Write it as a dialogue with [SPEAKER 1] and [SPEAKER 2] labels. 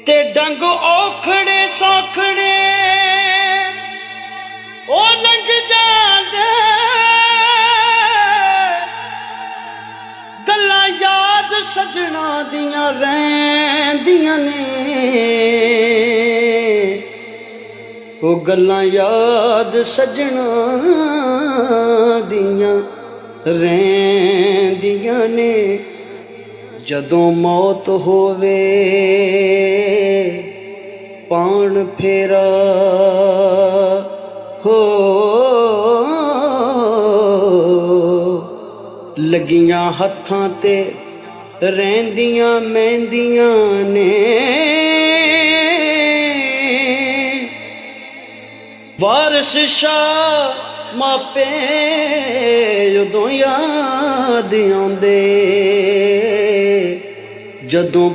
[SPEAKER 1] ते डंग औखड़े सौखड़े ओ लंघ जांदे गल्लां याद सजना दियां रहिंदियां ने ओ गल्लां याद सजना दियां रहिंदियां ने जदों मौत होवे पाण फेरा हो लगियां हत्थां ते रहिंदियां मेहंदियां ने वारिस शाह मापे उदों याद आउंदे जदों